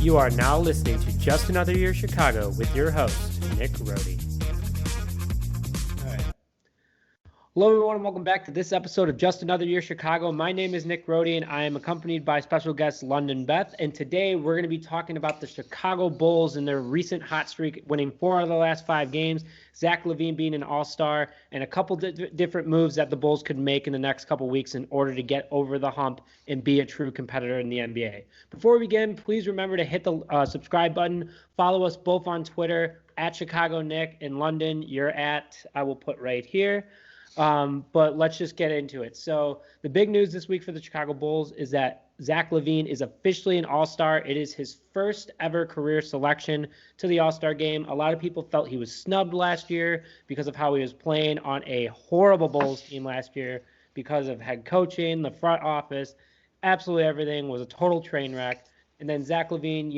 You are now listening to Just Another Year Chicago with your host, Nick Roti. All right. Hello, everyone, and welcome back to this episode of Just Another Year Chicago. My name is Nick Roti, and I am accompanied by special guest London Beth. And today we're going to be talking about the Chicago Bulls and their recent hot streak, winning 4 out of the last 5 games, Zach LaVine being an all-star, and a couple different moves that the Bulls could make in the next couple weeks in order to get over the hump and be a true competitor in the NBA. Before we begin, please remember to hit the subscribe button. Follow us both on Twitter, at Chicago Nick. In London, you're at, I will put right here. But let's just get into it. So the big news this week for the Chicago Bulls is that Zach LaVine is officially an all-star. It is his first ever career selection to the all-star game. A lot of people felt he was snubbed last year because of how he was playing on a horrible Bulls team last year because of head coaching, the front office, absolutely everything was a total train wreck. And then Zach LaVine,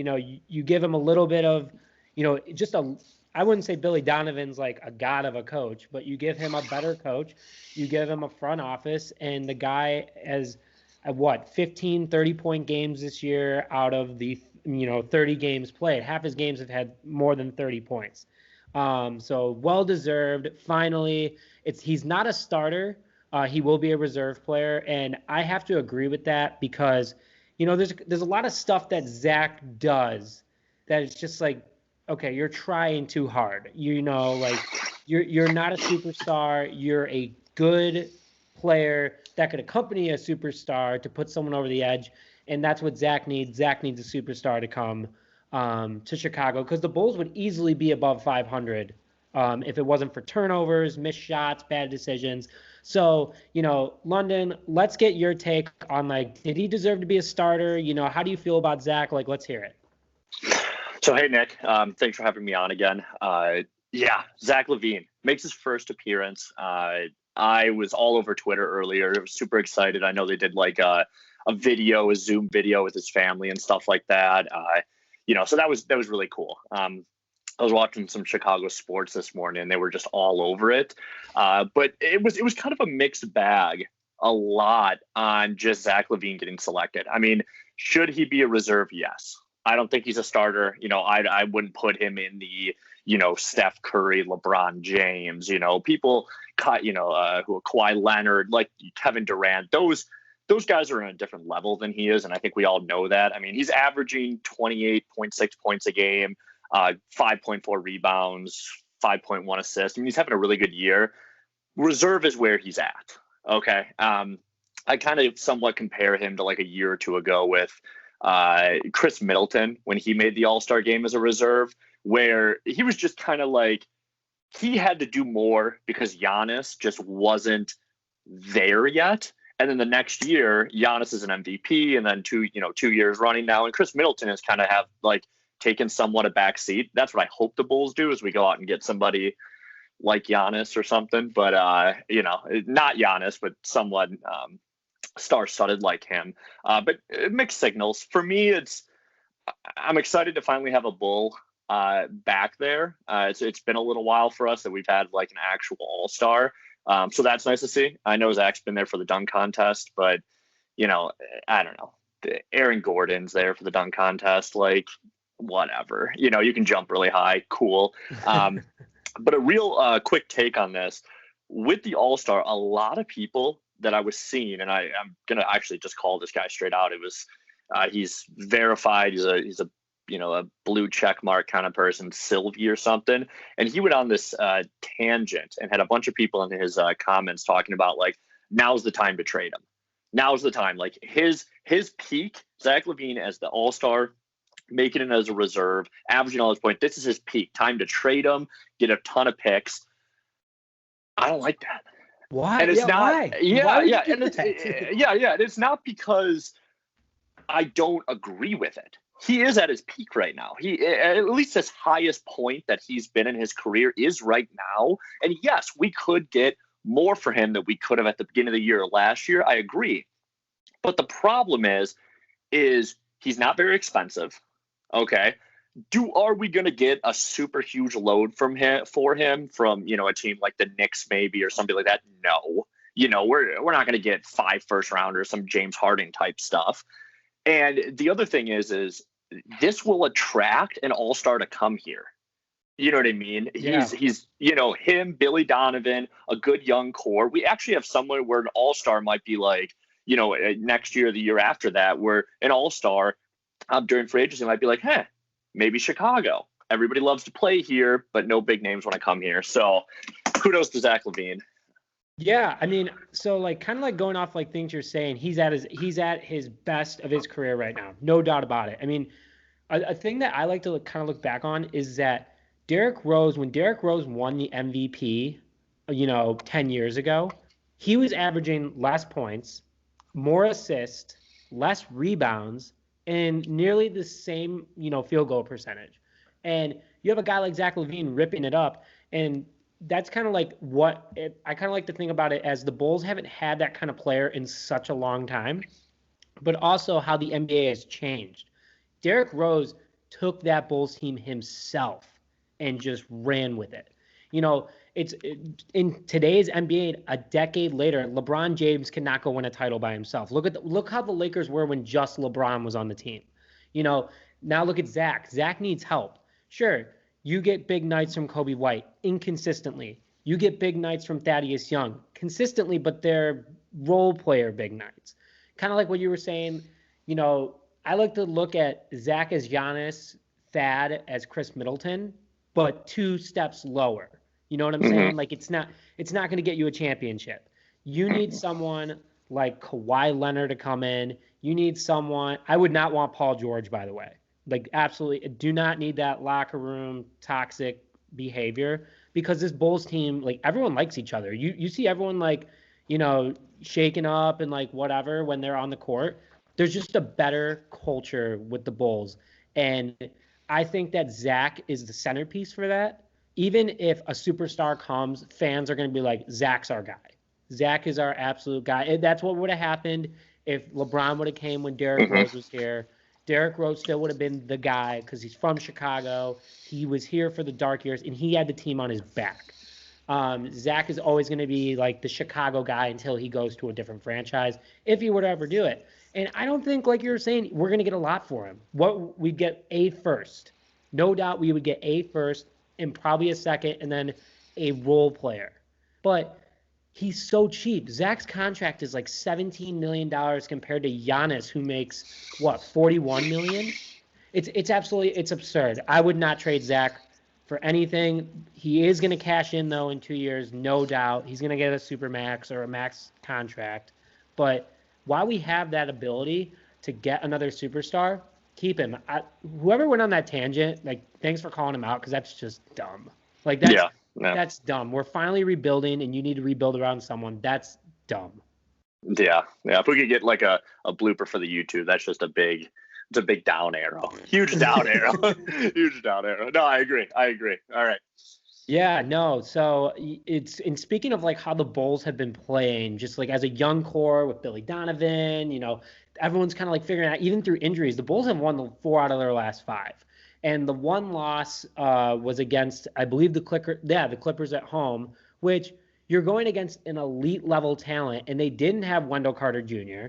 you give him a little bit of, I wouldn't say Billy Donovan's like a god of a coach, but you give him a better coach, you give him a front office, and the guy has, 15, 30-point games this year out of the, 30 games played. Half his games have had more than 30 points. So well-deserved. Finally, he's not a starter. He will be a reserve player, and I have to agree with that because, there's a lot of stuff that Zach does that it's just like, okay, you're trying too hard. You're not a superstar. You're a good player that could accompany a superstar to put someone over the edge, and that's what Zach needs. Zach needs a superstar to come to Chicago because the Bulls would easily be above 500 if it wasn't for turnovers, missed shots, bad decisions. So, London, let's get your take on, did he deserve to be a starter? How do you feel about Zach? Let's hear it. So, hey, Nick, thanks for having me on again. Zach LaVine makes his first appearance. I was all over Twitter earlier. I was super excited. I know they did a Zoom video with his family and stuff like that. So that was really cool. I was watching some Chicago sports this morning and they were just all over it. But it was kind of a mixed bag, a lot on just Zach LaVine getting selected. I mean, should he be a reserve? Yes. I don't think he's a starter. I wouldn't put him in the, Steph Curry, LeBron James, people, Kawhi Leonard, like Kevin Durant. Those guys are on a different level than he is. And I think we all know that. I mean, he's averaging 28.6 points a game, 5.4 rebounds, 5.1 assists. I mean, he's having a really good year. Reserve is where he's at. Okay. I kind of somewhat compare him to like a year or two ago with Chris Middleton when he made the All-Star game as a reserve, where he was just kind of like, he had to do more because Giannis just wasn't there yet. And then the next year, Giannis is an MVP, and then 2 years running now, and Chris Middleton has kind of have taken somewhat a back seat. That's what I hope the Bulls do, is we go out and get somebody like Giannis or something, but not Giannis, but someone star-studded like him. But mixed signals. For me, I'm excited to finally have a Bull back there. It's been a little while for us that we've had an actual all-star. So that's nice to see. I know Zach's been there for the dunk contest, but I don't know. Aaron Gordon's there for the dunk contest. Whatever. You can jump really high. Cool. But a real quick take on this. With the all-star, a lot of people that I was seeing, and I'm going to actually just call this guy straight out. It was, he's verified. He's a blue check mark kind of person, Sylvie or something. And he went on this tangent and had a bunch of people in his comments talking about now's the time to trade him. Now's the time. His peak, Zach LaVine as the all-star, making it as a reserve, averaging all his points. This is his peak. Time to trade him, get a ton of picks. I don't like that. Why? And it's not. Why? Yeah, why yeah, and it's not because I don't agree with it. He is at his peak right now. He, at least his highest point that he's been in his career is right now. And yes, we could get more for him than we could have at the beginning of the year last year. I agree. But the problem is he's not very expensive. Okay. Are we going to get a super huge load from him from, a team like the Knicks maybe or something like that? No. We're not going to get 5 first rounders, some James Harden type stuff. And the other thing is this will attract an all-star to come here. You know what I mean? Yeah. He's him, Billy Donovan, a good young core. We actually have somewhere where an all-star might be like, next year, the year after that, where an all-star during free agency might be like, hey, maybe Chicago. Everybody loves to play here, but no big names want to come here. So kudos to Zach LaVine. Yeah, I mean, so like kind of like going off like things you're saying, he's at his best of his career right now, no doubt about it. I mean, a thing that I like to kind of look back on is that when Derrick Rose won the MVP, 10 years ago, he was averaging less points, more assists, less rebounds, and nearly the same, field goal percentage. And you have a guy like Zach LaVine ripping it up, and that's kind of like I kind of like to think about it as the Bulls haven't had that kind of player in such a long time, but also how the NBA has changed. Derrick Rose took that Bulls team himself and just ran with it. In today's NBA, a decade later, LeBron James cannot go win a title by himself. Look how the Lakers were when just LeBron was on the team. Now look at Zach. Zach needs help. Sure, you get big nights from Kobe White inconsistently. You get big nights from Thaddeus Young consistently, but they're role player big nights. Kind of like what you were saying, I like to look at Zach as Giannis, Thad as Chris Middleton, but 2 steps lower. You know what I'm saying? Like it's not going to get you a championship. You need someone like Kawhi Leonard to come in. You need someone. I would not want Paul George, by the way. Like absolutely do not need that locker room toxic behavior, because this Bulls team, like everyone likes each other. You see everyone like, shaking up and like whatever when they're on the court. There's just a better culture with the Bulls. And I think that Zach is the centerpiece for that. Even if a superstar comes, fans are going to be like, Zach's our guy. Zach is our absolute guy. And that's what would have happened if LeBron would have came when Derrick Rose was here. Derrick Rose still would have been the guy because he's from Chicago. He was here for the dark years, and he had the team on his back. Zach is always going to be like the Chicago guy until he goes to a different franchise, if he were to ever do it. And I don't think, like you were saying, we're going to get a lot for him. What we'd get a first. No doubt we would get a first and probably a second and then a role player. But he's so cheap. Zach's contract is like $17 million compared to Giannis, who makes, $41 million? It's absurd. I would not trade Zach for anything. He is going to cash in, though, in 2 years, no doubt. He's going to get a super max or a max contract. But while we have that ability to get another superstar, keep him. Whoever went on that tangent, like, thanks for calling him out, because that's just dumb. Like, that's dumb. We're finally rebuilding, and you need to rebuild around someone. That's dumb. Yeah. If we could get like a blooper for the YouTube, that's just a big down arrow. Huge down arrow. Huge down arrow. No, I agree. All right. Yeah, no. So speaking of like how the Bulls have been playing, just like as a young core with Billy Donovan, everyone's kind of like figuring out, even through injuries, the Bulls have won 4 out of their last 5. And the one loss was against, I believe, the Clippers at home, which you're going against an elite level talent, and they didn't have Wendell Carter Jr.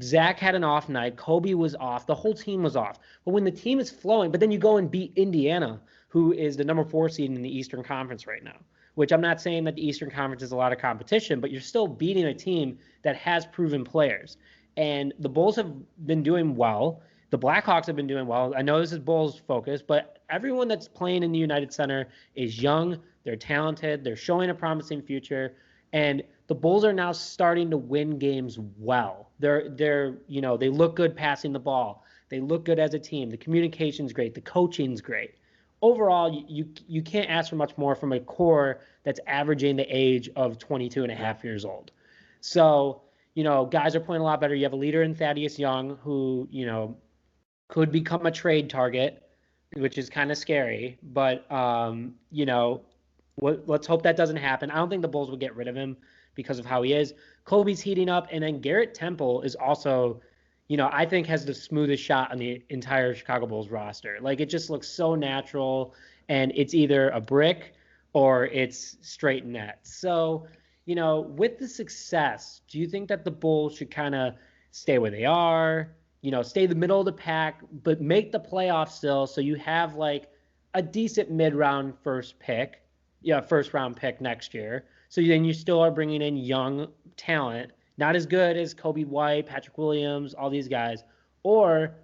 Zach had an off night. Kobe was off. The whole team was off. But when the team is flowing, but then you go and beat Indiana, who is the number 4 seed in the Eastern Conference right now, which I'm not saying that the Eastern Conference is a lot of competition, but you're still beating a team that has proven players. And the Bulls have been doing well. The Blackhawks have been doing well. I know this is Bulls focus, but everyone that's playing in the United Center is young. They're talented. They're showing a promising future. And the Bulls are now starting to win games well. They look good passing the ball. They look good as a team. The communication's great. The coaching's great. Overall, you can't ask for much more from a core that's averaging the age of 22 and a half years old. So, guys are playing a lot better. You have a leader in Thaddeus Young who, could become a trade target, which is kind of scary. But, let's hope that doesn't happen. I don't think the Bulls will get rid of him because of how he is. Kobe's heating up, and then Garrett Temple is also, I think has the smoothest shot on the entire Chicago Bulls roster. Like, it just looks so natural, and it's either a brick or it's straight net. So, with the success, do you think that the Bulls should kind of stay where they are, stay the middle of the pack, but make the playoffs still, so you have like a decent mid-round first round pick next year. So then you still are bringing in young talent, not as good as Kobe White, Patrick Williams, all these guys. Or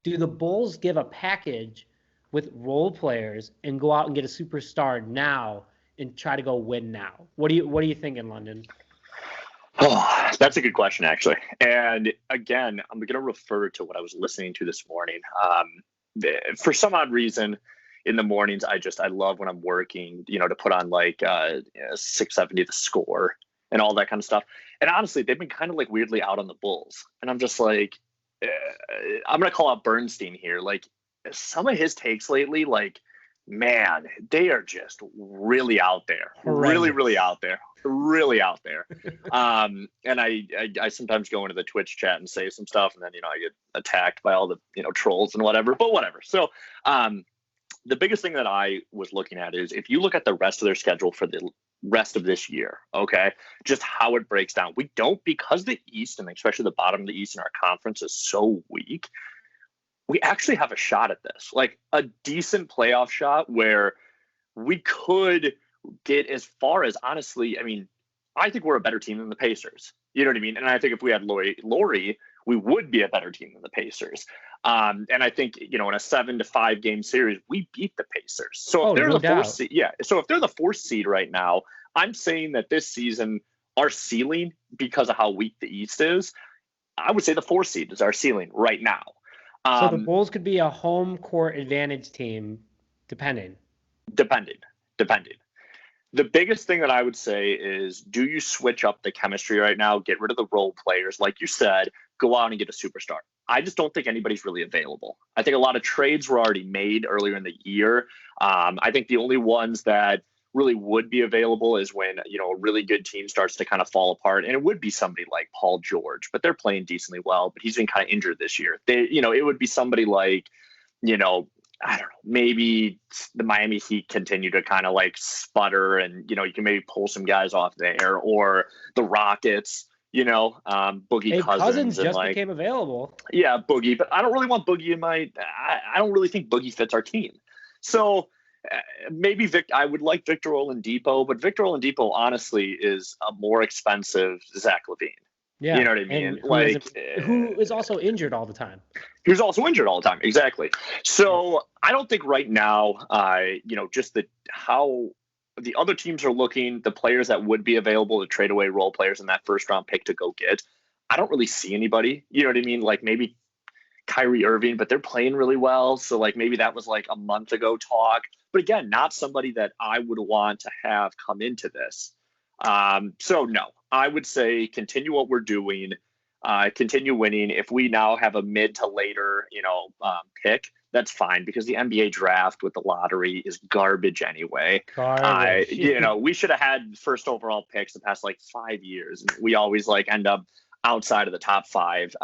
do the Bulls give a package with role players and go out and get a superstar now and try to go win now? What are you thinking, London? Oh, that's a good question, actually. And again, I'm going to refer to what I was listening to this morning. For some odd reason, in the mornings, I love when I'm working, to put on like 670 The Score and all that kind of stuff. And honestly, they've been kind of like weirdly out on the Bulls. And I'm just like, I'm going to call out Bernstein here. Like some of his takes lately, like, man, they are just really out there. Horrendous. Really out there. Really out there. And I sometimes go into the Twitch chat and say some stuff, and then, I get attacked by all the, trolls and whatever, but whatever. So the biggest thing that I was looking at is if you look at the rest of their schedule for the rest of this year, okay, just how it breaks down. We don't, because the East, and especially the bottom of the East in our conference is so weak, we actually have a shot at this, like a decent playoff shot where we could get as far as, honestly, I mean, I think we're a better team than the Pacers. You know what I mean? And I think if we had Laurie, we would be a better team than the Pacers. And I think, in a 7-5 game series, we beat the Pacers. So if they're the fourth seed, so if they're the fourth seed right now, I'm saying that this season, our ceiling, because of how weak the East is, I would say the fourth seed is our ceiling right now. So the Bulls could be a home court advantage team, depending. The biggest thing that I would say is, do you switch up the chemistry right now, get rid of the role players, like you said, go out and get a superstar? I just don't think anybody's really available. I think a lot of trades were already made earlier in the year. I think the only ones that really would be available is when, a really good team starts to kind of fall apart. And it would be somebody like Paul George, but they're playing decently well, but he's been kind of injured this year. It would be somebody like, I don't know, maybe the Miami Heat continue to kind of like sputter and, you can maybe pull some guys off there, or the Rockets, Boogie Cousins just became available. Yeah, Boogie, but I don't really want Boogie in I don't really think Boogie fits our team. So maybe I would like Victor Oladipo, but Victor Oladipo honestly is a more expensive Zach LaVine. Yeah, you know what I mean? Who is also injured all the time. He's also injured all the time. Exactly. So I don't think right now, just how the other teams are looking, the players that would be available to trade away role players in that first round pick to go get, I don't really see anybody. You know what I mean? Like maybe Kyrie Irving, but they're playing really well. So like maybe that was like a month ago talk. But again, not somebody that I would want to have come into this. So no, I would say continue what we're doing, continue winning. If we now have a mid to later, pick, that's fine, because the NBA draft with the lottery is garbage anyway. We should have had first overall picks the past like 5 years, and we always like end up outside of the top 5.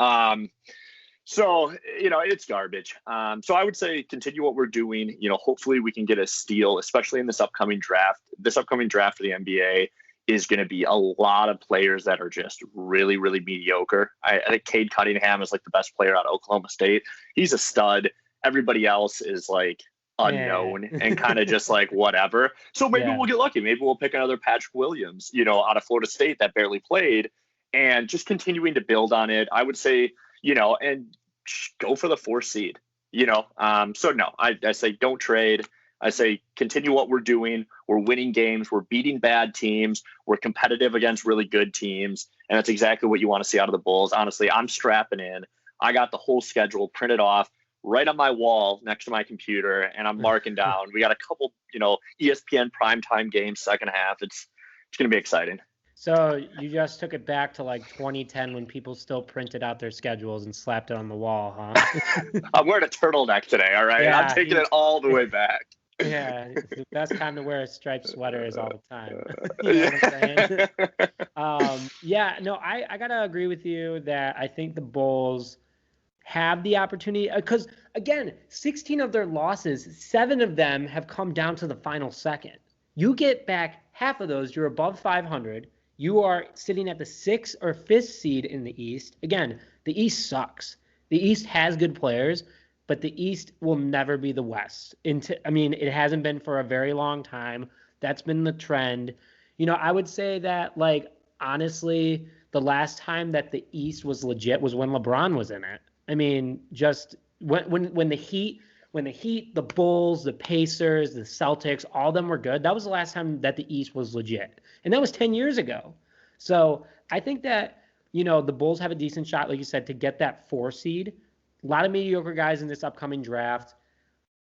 So, it's garbage. So I would say continue what we're doing. Hopefully we can get a steal, especially in this upcoming draft. This upcoming draft for the NBA is going to be a lot of players that are just really, really mediocre. I think Cade Cunningham is like the best player out of Oklahoma State. He's a stud. Everybody else is like unknown and kind of just like whatever. So maybe we'll get lucky. Maybe we'll pick another Patrick Williams, out of Florida State that barely played, and just continuing to build on it. I would say, and go for the 4th seed, So no, I say don't trade. I say continue what we're doing. We're winning games. We're beating bad teams. We're competitive against really good teams. And that's exactly what you want to see out of the Bulls. Honestly, I'm strapping in. I got the whole schedule printed off right on my wall next to my computer, and I'm marking down. We got a couple, ESPN primetime games, second half. It's going to be exciting. So you just took it back to like 2010 when people still printed out their schedules and slapped it on the wall, huh? I'm wearing a turtletneck today, all right? Yeah, I'm taking it all the way back. Yeah, it's the best time to wear a striped sweater is all the time. You know what I'm saying? I got to agree with you that I think the Bulls have the opportunity, because, again, 16 of their losses, 7 of them have come down to the final second. You get back half of those, you're above 500. You are sitting at the 6th or 5th seed in the East. Again, the East sucks. The East has good players, but the East will never be the West. I mean, it hasn't been for a very long time. That's been the trend. I would say that, like, honestly, the last time that the East was legit was when LeBron was in it. I mean, just when the Heat, the Bulls, the Pacers, the Celtics, all of them were good. That was the last time that the East was legit. And that was 10 years ago. So I think that, the Bulls have a decent shot, like you said, to get that 4 seed. A lot of mediocre guys in this upcoming draft.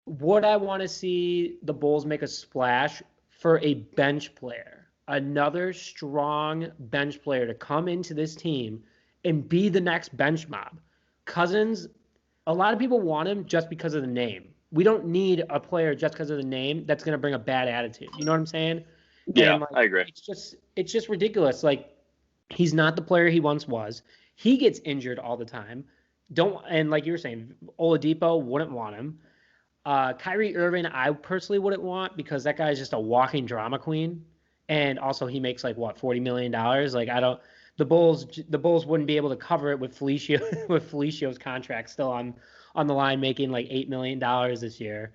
Would I want to see the Bulls make a splash for a bench player? Another strong bench player to come into this team and be the next bench mob. Cousins, a lot of people want him just because of the name. We don't need a player just because of the name that's going to bring a bad attitude. You know what I'm saying? Yeah, I agree. It's just ridiculous. Like, he's not the player he once was. He gets injured all the time. And like you were saying, Oladipo wouldn't want him. Kyrie Irving, I personally wouldn't want, because that guy is just a walking drama queen. And also he makes like what, $40 million? Like, the Bulls wouldn't be able to cover it with Felicio with Felicio's contract still on the line, making like $8 million this year.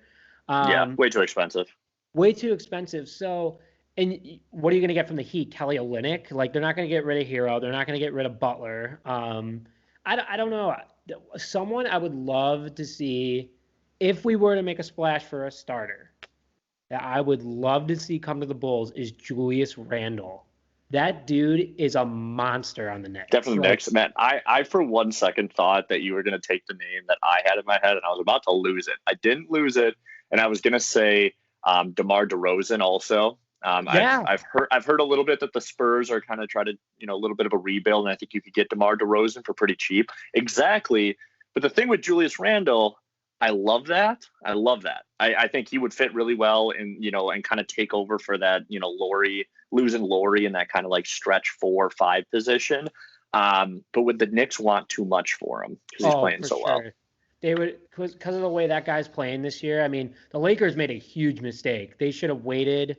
Yeah, way too expensive. Way too expensive. So, and what are you going to get from the Heat? Kelly Olynyk? Like, they're not going to get rid of Hero. They're not going to get rid of Butler. I don't know. Someone I would love to see, if we were to make a splash for a starter, that I would love to see come to the Bulls, is Julius Randle. That dude is a monster on the Knicks. Definitely Knicks, man. I for 1 second thought that you were going to take the name that I had in my head, and I was about to lose it. I didn't lose it, and I was going to say DeMar DeRozan also. Yeah. I've heard a little bit that the Spurs are kind of trying to, a little bit of a rebuild, and I think you could get DeMar DeRozan for pretty cheap. Exactly. But the thing with Julius Randle, I love that. I think he would fit really well and kind of take over for that, losing Laurie in that kind of like stretch 4-5 position. But would the Knicks want too much for him because he's playing so well? They would, because of the way that guy's playing this year. I mean, the Lakers made a huge mistake. They should have waited.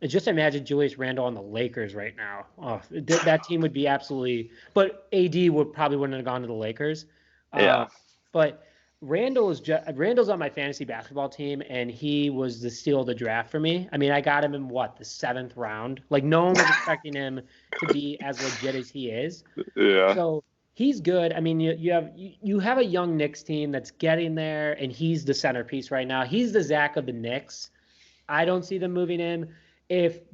Just imagine Julius Randle on the Lakers right now. Oh, that team would be absolutely. But AD wouldn't have gone to the Lakers. Yeah. But Randall's on my fantasy basketball team, and he was the steal of the draft for me. I mean, I got him in the 7th round. Like, no one was expecting him to be as legit as he is. Yeah. So he's good. I mean, you have a young Knicks team that's getting there, and he's the centerpiece right now. He's the Zach of the Knicks. I don't see them moving him.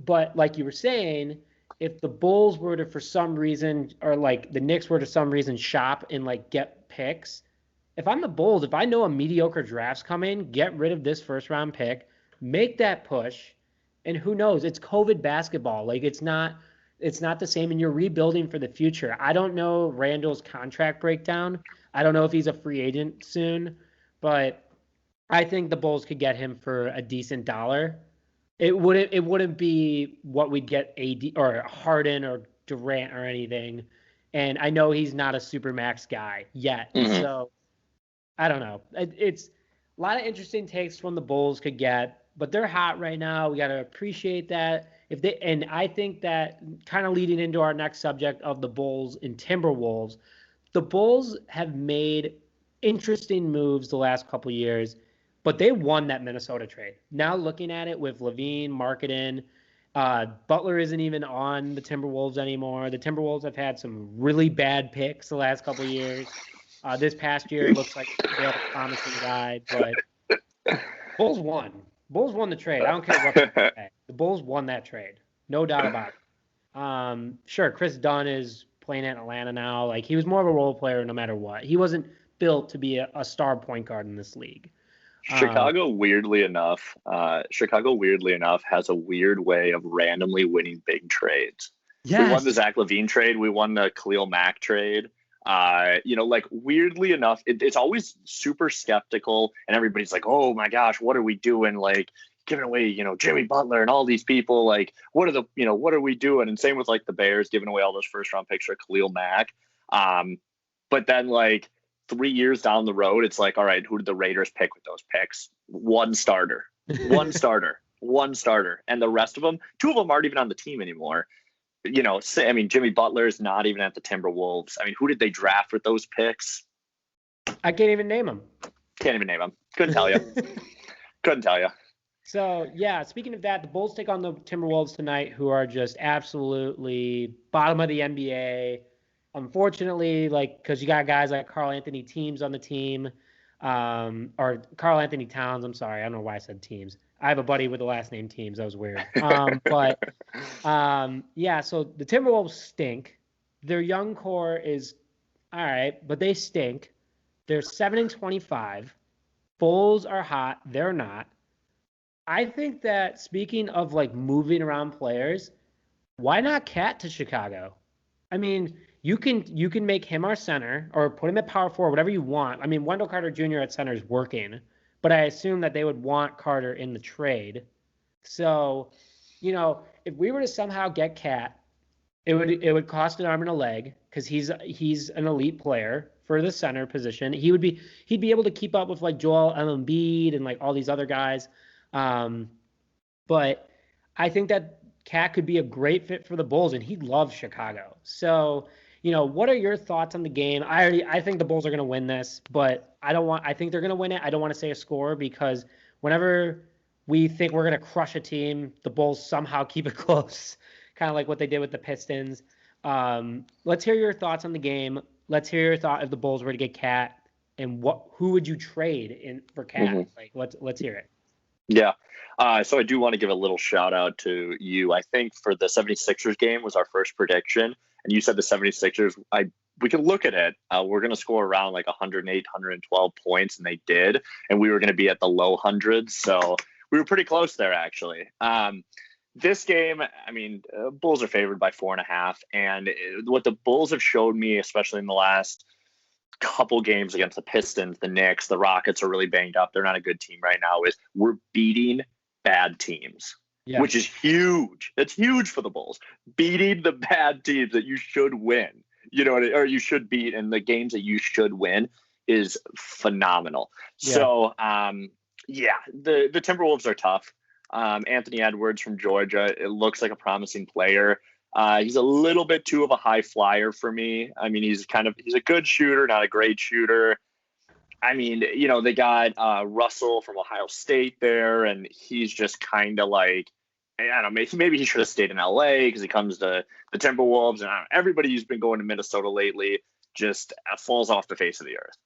But like you were saying, if the Bulls were to, for some reason, or like the Knicks were to some reason shop and like get picks, if I'm the Bulls, if I know a mediocre draft's coming, get rid of this 1st-round pick, make that push, and who knows? It's COVID basketball. Like, it's not the same, and you're rebuilding for the future. I don't know Randall's contract breakdown. I don't know if he's a free agent soon, but I think the Bulls could get him for a decent dollar. It wouldn't be what we'd get AD or Harden or Durant or anything. And I know he's not a supermax guy yet. Mm-hmm. So I don't know. It's a lot of interesting takes from the Bulls could get, but they're hot right now. We got to appreciate that. And I think that, kind of leading into our next subject of the Bulls and Timberwolves, the Bulls have made interesting moves the last couple of years, but they won that Minnesota trade. Now looking at it with LaVine, Marketing, Butler isn't even on the Timberwolves anymore. The Timberwolves have had some really bad picks the last couple of years. This past year, it looks like they have a promising guy, but Bulls won. Bulls won the trade. I don't care what they say. The Bulls won that trade. No doubt about it. Sure, Chris Dunn is playing at Atlanta now. Like, he was more of a role player no matter what. He wasn't built to be a star point guard in this league. Chicago, weirdly enough, has a weird way of randomly winning big trades. Yes. We won the Zach LaVine trade. We won the Khalil Mack trade. Like, weirdly enough, it's always super skeptical, and everybody's like, oh my gosh, what are we doing? Like, giving away, Jimmy Butler and all these people, like, what are we doing? And same with like the Bears giving away all those 1st-round picks for Khalil Mack. But then, like, 3 years down the road, it's like, all right, who did the Raiders pick with those picks? One starter. And the rest of them, 2 of them aren't even on the team anymore. Jimmy Butler is not even at the Timberwolves. I mean, who did they draft with those picks? I can't even name them. Can't even name them. Couldn't tell you. Couldn't tell you. So, yeah, speaking of that, the Bulls take on the Timberwolves tonight, who are just absolutely bottom of the NBA. Unfortunately, because you got guys like Karl Anthony Towns on the team, or Karl Anthony Towns, I'm sorry. I don't know why I said teams. I have a buddy with the last name Teams. That was weird. Yeah, so the Timberwolves stink. Their young core is all right, but they stink. They're 7-25. Bulls are hot. They're not. I think that speaking of moving around players, why not Cat to Chicago? I mean, you can make him our center or put him at power forward, whatever you want. I mean, Wendell Carter Jr. at center is working, but I assume that they would want Carter in the trade. So, if we were to somehow get Cat, it would cost an arm and a leg because he's an elite player for the center position. He'd be able to keep up with Joel Embiid and all these other guys. But I think that Cat could be a great fit for the Bulls, and he loves Chicago. So, what are your thoughts on the game? I think the Bulls are going to win this, but I think they're going to win it. I don't want to say a score because whenever we think we're going to crush a team, the Bulls somehow keep it close, kind of like what they did with the Pistons. Let's hear your thoughts on the game. Let's hear your thought if the Bulls were to get Cat, and who would you trade in for Cat? Let's hear it. Yeah. So I do want to give a little shout out to you. I think for the 76ers game was our first prediction. And you said the 76ers, we can look at it. We're going to score around 108, 112 points, and they did. And we were going to be at the low hundreds. So we were pretty close there, actually. This game, Bulls are favored by 4.5. And what the Bulls have showed me, especially in the last couple games against the Pistons, the Knicks, the Rockets are really banged up. They're not a good team right now. Is we're beating bad teams, which is huge. It's huge for the Bulls. Beating the bad teams that you should win, or you should beat, and the games that you should win is phenomenal. Yeah. So, the Timberwolves are tough. Anthony Edwards from Georgia, it looks like a promising player. He's a little bit too of a high flyer for me. He's a good shooter, not a great shooter. They got Russell from Ohio State there, and he's just kind of I don't know, maybe he should have stayed in LA because he comes to the Timberwolves, and everybody who's been going to Minnesota lately just falls off the face of the earth.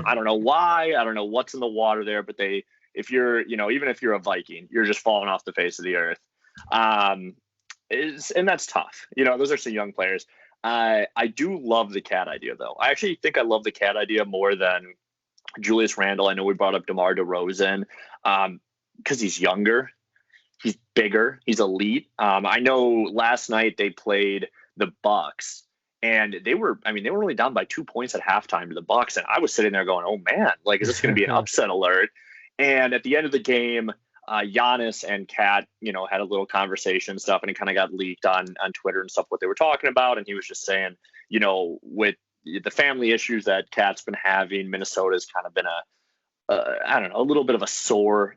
I don't know why. I don't know what's in the water there, but even if you're a Viking, you're just falling off the face of the earth. And that's tough. Those are some young players. I do love the Cat idea, though. I actually think I love the Cat idea more than Julius Randle. I know we brought up DeMar DeRozan because he's younger, he's bigger, he's elite. I know last night they played the Bucks, and they were only down by 2 points at halftime to the Bucks, and I was sitting there going, "Oh man, is this going to be an upset alert?" And at the end of the game, Giannis and Cat, had a little conversation and stuff, and it kind of got leaked on Twitter and stuff what they were talking about. And he was just saying, with the family issues that Cat's been having, Minnesota's kind of been a little bit of a sore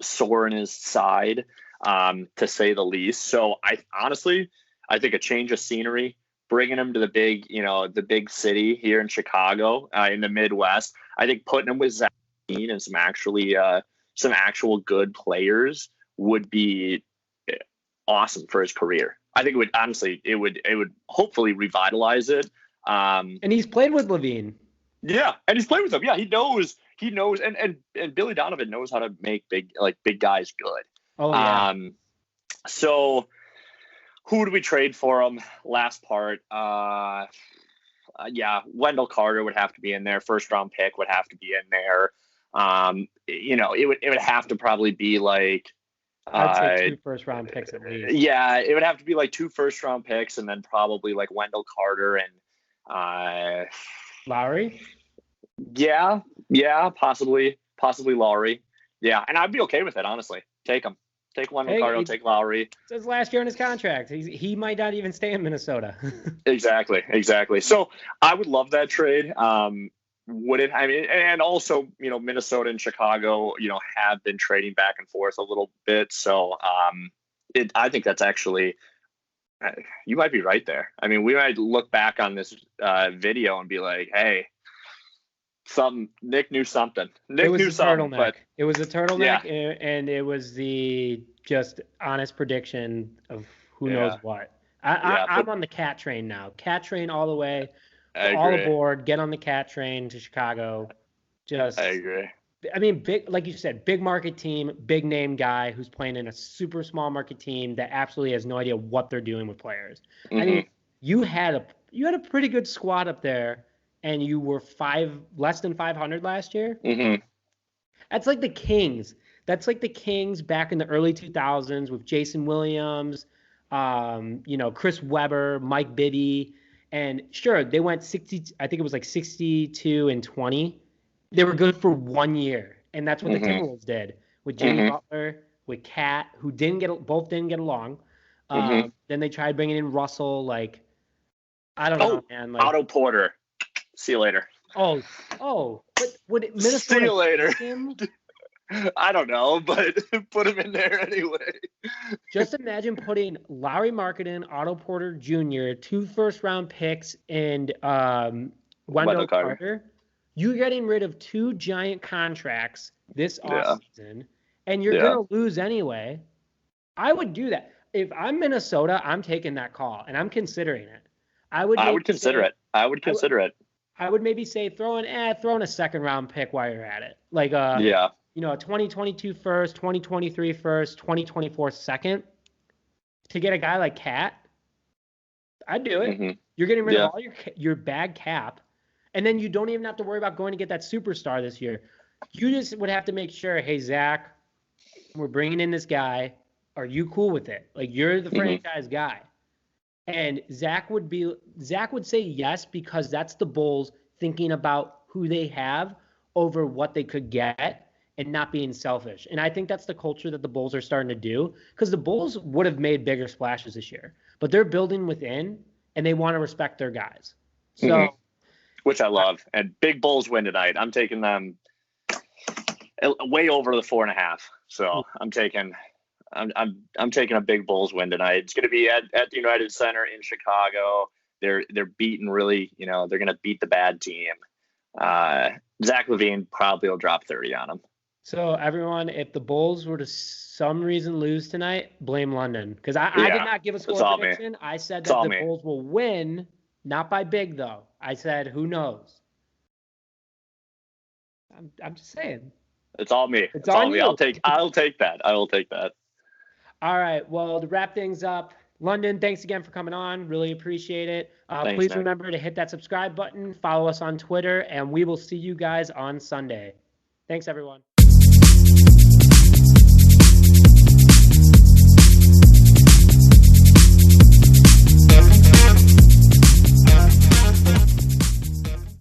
in his side, to say the least. So I think a change of scenery, bringing him to the big city here in Chicago, in the Midwest, I think putting him with Zach and some actual good players would be awesome for his career. I think it would hopefully revitalize it. And he's played with LaVine. Yeah, and he's played with him. Yeah, he knows, and Billy Donovan knows how to make big guys good. Oh yeah. So who would we trade for him? Last part. Wendell Carter would have to be in there. First round pick would have to be in there. It would have to probably be I'd say 2 first round picks at least. Yeah, it would have to be 2 first round picks, and then probably Wendell Carter and Lowry. Yeah, possibly Lowry. Yeah, and I'd be okay with it, honestly. Take him. Take Wendell Carter, take Lowry. It's his last year in his contract. He might not even stay in Minnesota. Exactly. So I would love that trade. Would it? And also, Minnesota and Chicago, have been trading back and forth a little bit. So I think that's actually, you might be right there. We might look back on this video and be like, hey, Nick knew something. It was a turtleneck. But it was a turtleneck, yeah. and it was the just honest prediction of who knows what. I'm on the cat train now. Cat train all the way. All aboard. Get on the cat train to Chicago. I agree. I mean, big, like you said, big market team, big name guy who's playing in a super small market team that absolutely has no idea what they're doing with players. Mm-hmm. I mean, you had a pretty good squad up there, and you were less than 500 last year. Mm-hmm. That's like the Kings. That's like the Kings back in the early 2000s with Jason Williams, Chris Webber, Mike Bibby, and sure they went 60. I think it was like 62-20. They were good for 1 year, and that's what the Timberwolves did with Jimmy Butler, with Cat, who both didn't get along. Then they tried bringing in Russell. Like, I don't know, man. Like, Otto Porter. See you later. But would Minnesota see you later? Him? I don't know, but put him in there anyway. Just imagine putting Lauri Markkanen, Otto Porter Jr., 2 first-round picks, and Wendell Carter. You're getting rid of 2 giant contracts this offseason, and you're going to lose anyway. I would do that. If I'm Minnesota, I'm taking that call, and I'm considering it. I would consider it. I would maybe say throw in a second-round pick while you're at it. Like, a 2022 first, 2023 first, 2024 second to get a guy like Cat. I'd do it. Mm-hmm. You're getting rid of all your bad cap. And then you don't even have to worry about going to get that superstar this year. You just would have to make sure, hey, Zach, we're bringing in this guy. Are you cool with it? Like, you're the franchise guy. And Zach would say yes, because that's the Bulls thinking about who they have over what they could get and not being selfish. And I think that's the culture that the Bulls are starting to do, because the Bulls would have made bigger splashes this year. But they're building within, and they want to respect their guys. So. Which I love. And big Bulls win tonight. I'm taking them way over the 4.5. So I'm taking a big Bulls win tonight. It's going to be at the United Center in Chicago. They're beating really, they're going to beat the bad team. Zach LaVine probably will drop 30 on them. So everyone, if the Bulls were to some reason lose tonight, blame London, because I did not give a score prediction. I said that the Bulls will win. Not by big, though. I said, who knows? I'm just saying. It's all me. It's all me. I'll take that. I will take that. All right. Well, to wrap things up, London, thanks again for coming on. Really appreciate it. Please remember to hit that subscribe button, follow us on Twitter, and we will see you guys on Sunday. Thanks, everyone.